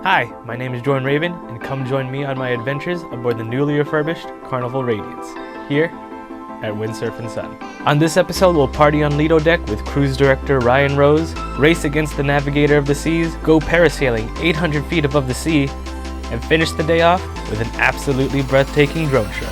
Hi, my name is Jordan Raven, and come join me on my adventures aboard the newly refurbished Carnival Radiance, here at Windsurf and Sun. On this episode, we'll party on Lido Deck with cruise director Ryan Rose, race against the Navigator of the Seas, go parasailing 800 feet above the sea, and finish the day off with an absolutely breathtaking drone show.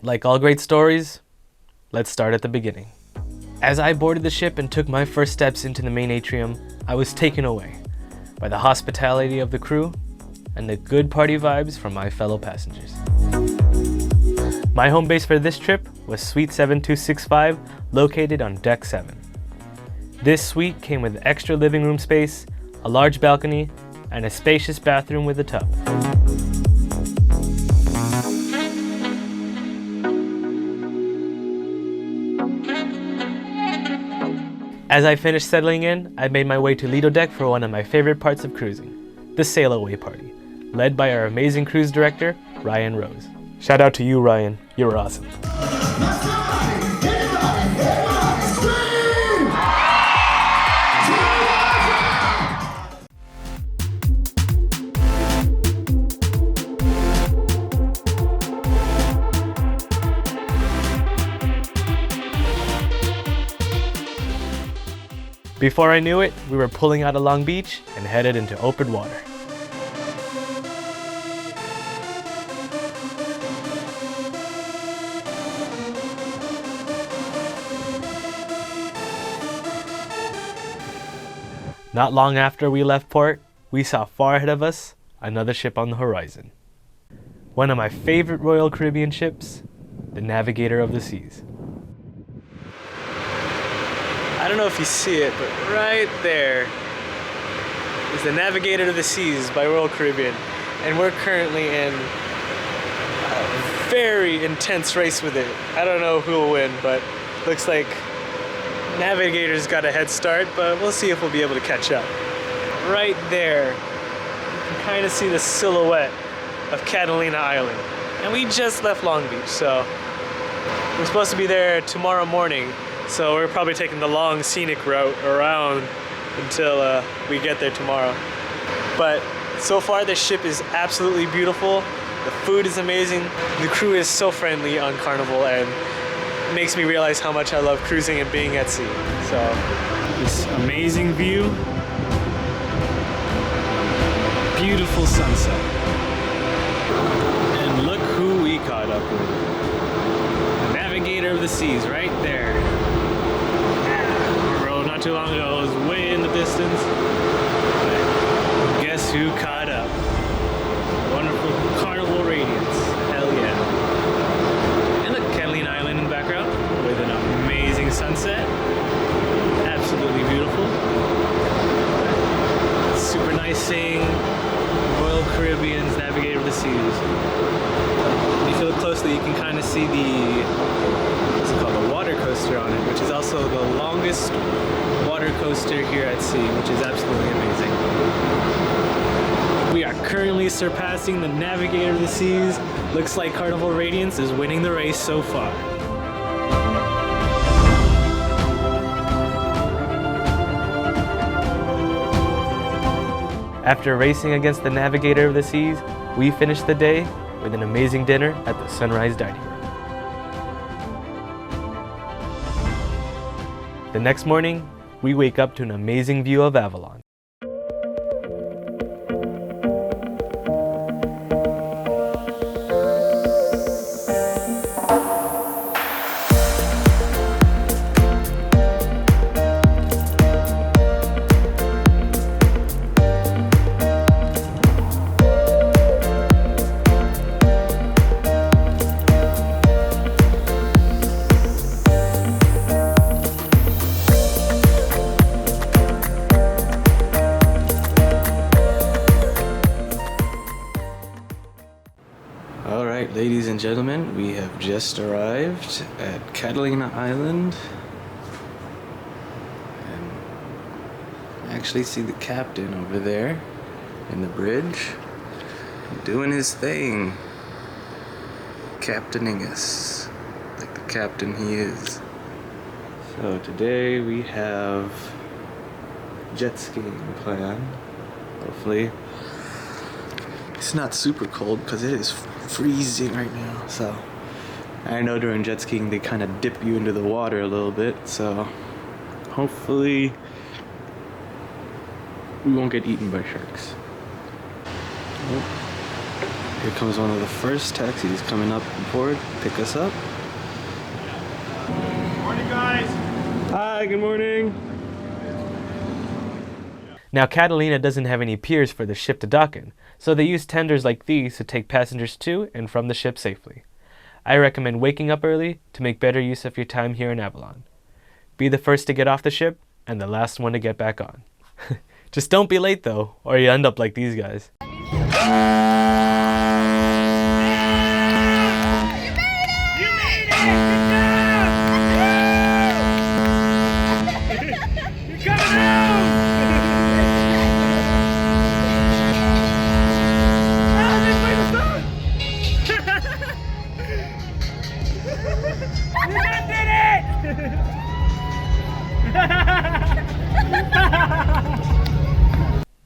Like all great stories, let's start at the beginning. As I boarded the ship and took my first steps into the main atrium, I was taken away by the hospitality of the crew and the good party vibes from my fellow passengers. My home base for this trip was Suite 7265, located on Deck 7. This suite came with extra living room space, a large balcony, and a spacious bathroom with a tub. As I finished settling in, I made my way to Lido Deck for one of my favorite parts of cruising, the sail away party, led by our amazing cruise director, Ryan Rose. Shout out to you, Ryan. You were awesome. Before I knew it, we were pulling out of Long Beach and headed into open water. Not long after we left port, we saw far ahead of us another ship on the horizon. One of my favorite Royal Caribbean ships, the Navigator of the Seas. I don't know if you see it, but right there is the Navigator of the Seas by Royal Caribbean. And we're currently in a very intense race with it. I don't know who will win, but looks like Navigator's got a head start, but we'll see if we'll be able to catch up. Right there, you can kind of see the silhouette of Catalina Island. And we just left Long Beach, so we're supposed to be there tomorrow morning. So we're probably taking the long scenic route around until we get there tomorrow. But so far this ship is absolutely beautiful. The food is amazing. The crew is so friendly on Carnival and it makes me realize how much I love cruising and being at sea. So this amazing view. Beautiful sunset. And look who we caught up with. The Navigator of the Seas right there. Not too long ago, it was way in the distance. But guess who caught up? Wonderful Carnival Radiance. Hell yeah. And look, Catalina Island in the background with an amazing sunset. Absolutely beautiful. Super nice seeing Royal Caribbean's Navigator of the Seas. If you look closely, you can kind of see the water coaster on it, which is also the longest water coaster here at sea, which is absolutely amazing. We are currently surpassing the Navigator of the Seas. Looks like Carnival Radiance is winning the race so far. After racing against the Navigator of the Seas, we finished the day with an amazing dinner at the Sunrise Dining Room. The next morning, we wake up to an amazing view of Avalon. Ladies and gentlemen, we have just arrived at Catalina Island. And I actually see the captain over there in the bridge doing his thing, captaining us like the captain he is. So today we have jet skiing planned. Hopefully it's not super cold because it is freezing right now. So I know during jet skiing they kind of dip you into the water a little bit, so hopefully we won't get eaten by sharks. Oh, here comes one of the first taxis coming up aboard, pick us up. Morning, guys. Hi, good morning. Now Catalina doesn't have any piers for the ship to dock in, so they use tenders like these to take passengers to and from the ship safely. I recommend waking up early to make better use of your time here in Avalon. Be the first to get off the ship and the last one to get back on. Just don't be late though, or you end up like these guys.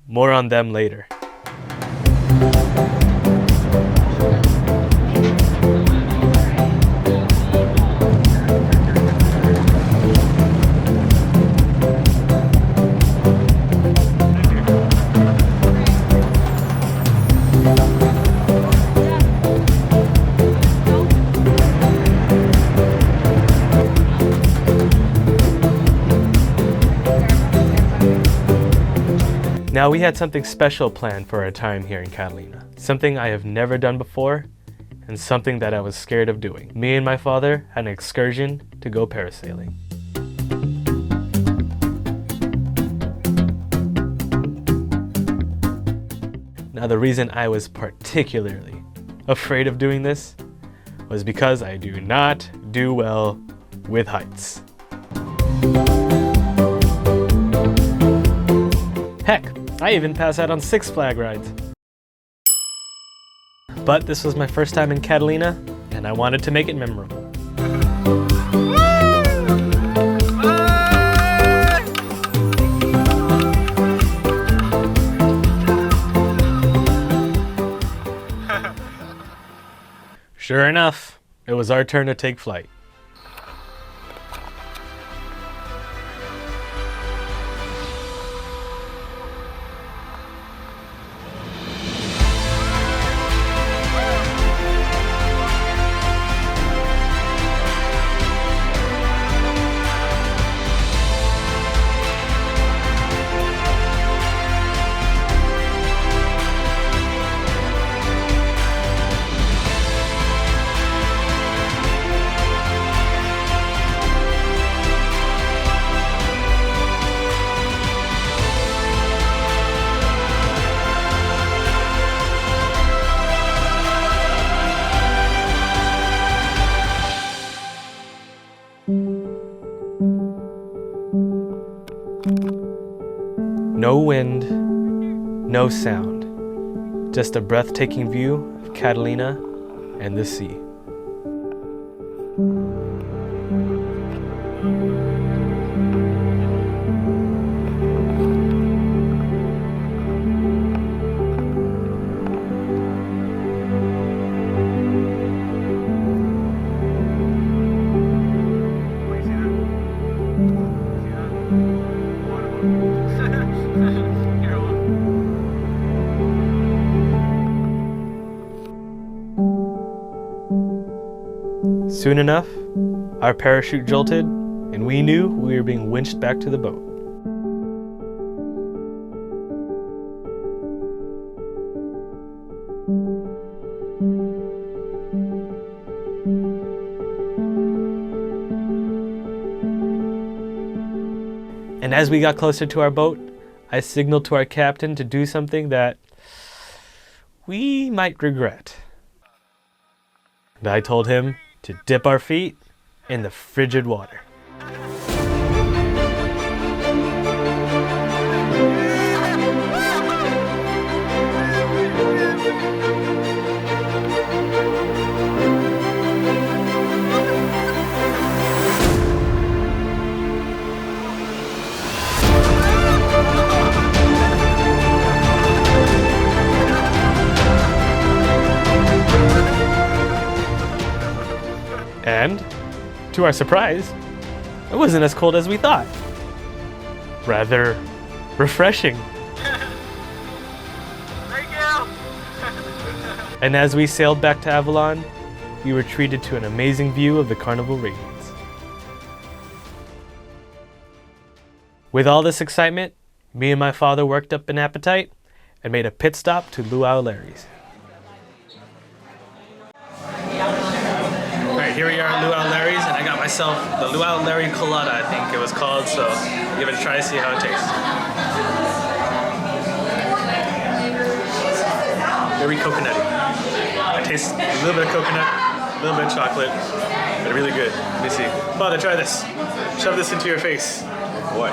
More on them later. Now we had something special planned for our time here in Catalina. Something I have never done before, and something that I was scared of doing. Me and my father had an excursion to go parasailing. Now the reason I was particularly afraid of doing this was because I do not do well with heights. Heck, I even pass out on Six Flags rides. But this was my first time in Catalina, and I wanted to make it memorable. Sure enough, it was our turn to take flight. No wind, no sound, just a breathtaking view of Catalina and the sea. Soon enough, our parachute jolted, and we knew we were being winched back to the boat. And as we got closer to our boat, I signaled to our captain to do something that we might regret. And I told him to dip our feet in the frigid water. And, to our surprise, it wasn't as cold as we thought. Rather refreshing. And as we sailed back to Avalon, we were treated to an amazing view of the Carnival Radiance. With all this excitement, me and my father worked up an appetite and made a pit stop to Luau Larry's. Here we are at Luau Larry's, and I got myself the Luau Larry Colada, I think it was called, so I'll give it a try to see how it tastes. Very coconutty. I taste a little bit of coconut, a little bit of chocolate, but really good. Let me see. Father, try this. Shove this into your face. Boy.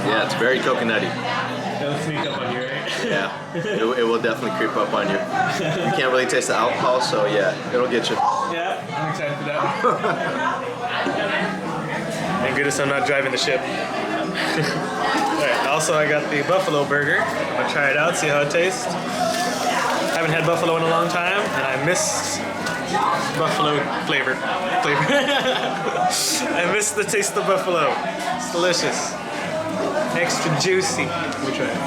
Yeah, it's very coconutty. It'll sneak up on you, right? Yeah, it will definitely creep up on you. You can't really taste the alcohol, so yeah, it'll get you. Yeah, I'm excited for that one. Thank goodness I'm not driving the ship. Alright, also I got the buffalo burger. I'm gonna try it out, see how it tastes. Haven't had buffalo in a long time, and I missed buffalo flavor. I missed the taste of buffalo. It's delicious. Extra juicy. Let me try it.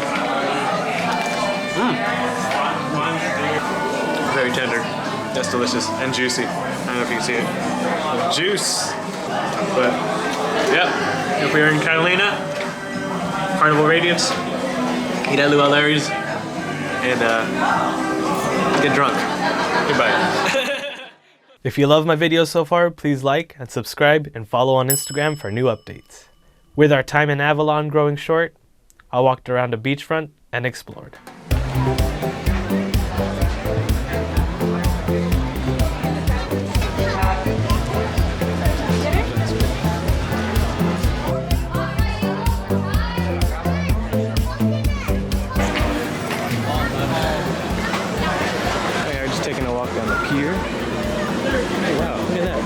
Very tender. That's delicious and juicy. I don't know if you can see it. Juice. But yeah, if we are in Catalina, Carnival Radiance, eat at Luau Larry's, and get drunk. Goodbye. If you love my videos so far, please like and subscribe and follow on Instagram for new updates. With our time in Avalon growing short, I walked around a beachfront and explored. We're just taking a walk down the pier. Oh, wow, look at that.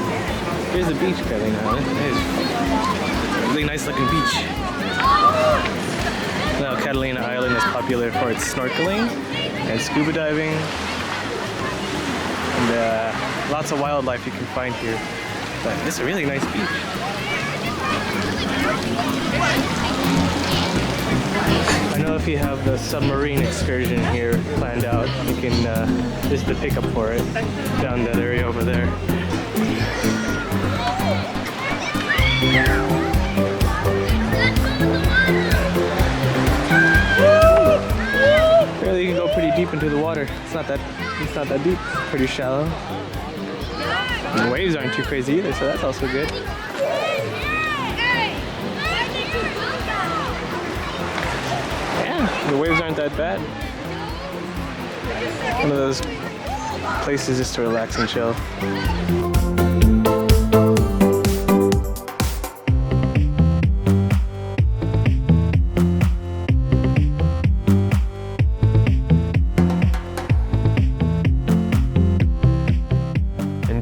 Here's the beach, Catalina. It is a really nice looking beach. Now, Catalina Island is popular for its snorkeling and scuba diving, and lots of wildlife you can find here. But it's a really nice beach. I know if you have the submarine excursion here planned out, you can, this is the pickup for it, down that area over there. Really, you can go pretty deep into the water. It's not that deep. It's pretty shallow. And the waves aren't too crazy either, so that's also good. Yeah, the waves aren't that bad. One of those places just to relax and chill.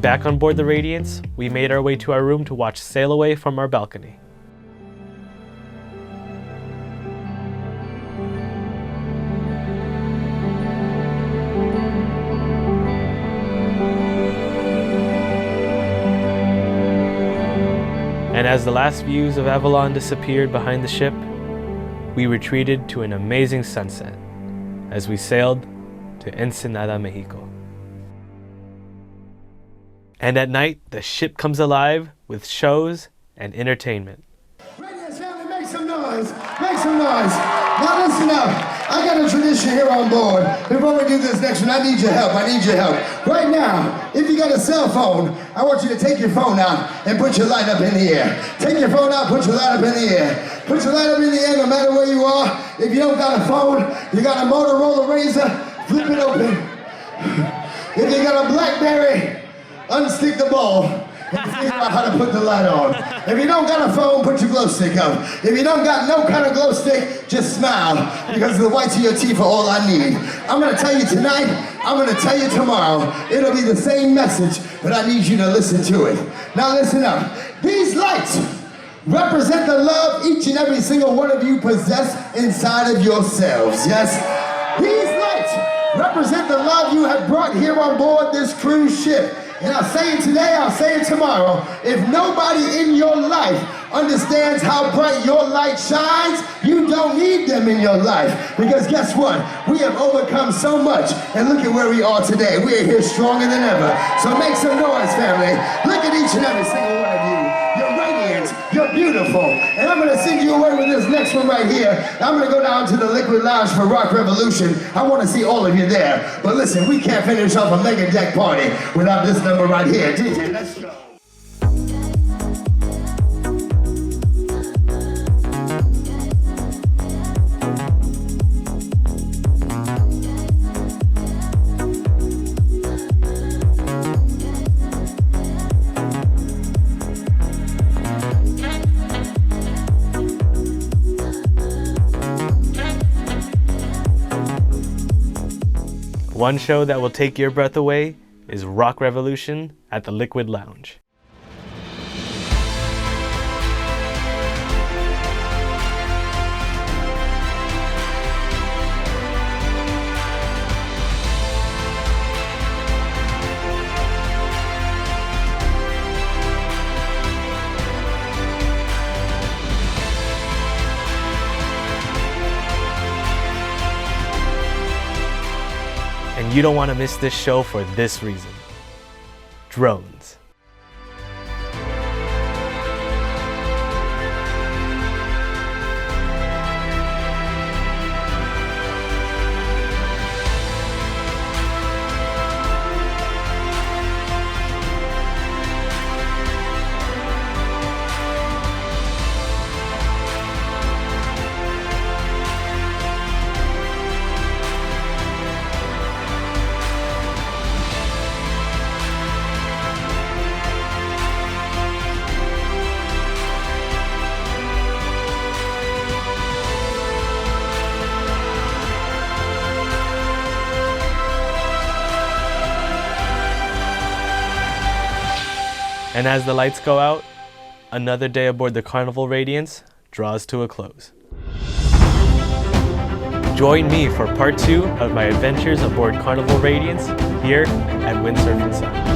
Back on board the Radiance, we made our way to our room to watch sail away from our balcony. And as the last views of Avalon disappeared behind the ship, we retreated to an amazing sunset as we sailed to Ensenada, Mexico. And at night, the ship comes alive with shows and entertainment. Radiance family, make some noise! Make some noise! Now listen up. I got a tradition here on board. Before we do this next one, I need your help. I need your help. Right now, if you got a cell phone, I want you to take your phone out and put your light up in the air. Take your phone out, put your light up in the air. Put your light up in the air no matter where you are. If you don't got a phone, you got a Motorola Razor, flip it open. If you got a BlackBerry, unstick the ball and figure out how to put the light on. If you don't got a phone, put your glow stick up. If you don't got no kind of glow stick, just smile, because the whites of your teeth are all I need. I'm gonna tell you tonight, I'm gonna tell you tomorrow. It'll be the same message, but I need you to listen to it. Now listen up. These lights represent the love each and every single one of you possess inside of yourselves, yes? These lights represent the love you have brought here on board this cruise ship. And I'll say it today, I'll say it tomorrow. If nobody in your life understands how bright your light shines, you don't need them in your life. Because guess what? We have overcome so much, and look at where we are today. We are here stronger than ever. So make some noise, family. Look at each and every single one of you. You're radiant, you're beautiful. And I'm gonna send you away with this next one right here. I'm gonna go down to the Liquid Lounge for Rock Revolution. I wanna see all of you there. But listen, we can't finish off a mega deck party without this number right here. DJ, let's go. One show that will take your breath away is Rock Revolution at the Liquid Lounge. And you don't want to miss this show for this reason. Drones. And as the lights go out, another day aboard the Carnival Radiance draws to a close. Join me for part 2 of my adventures aboard Carnival Radiance here at Windsurf and Sun.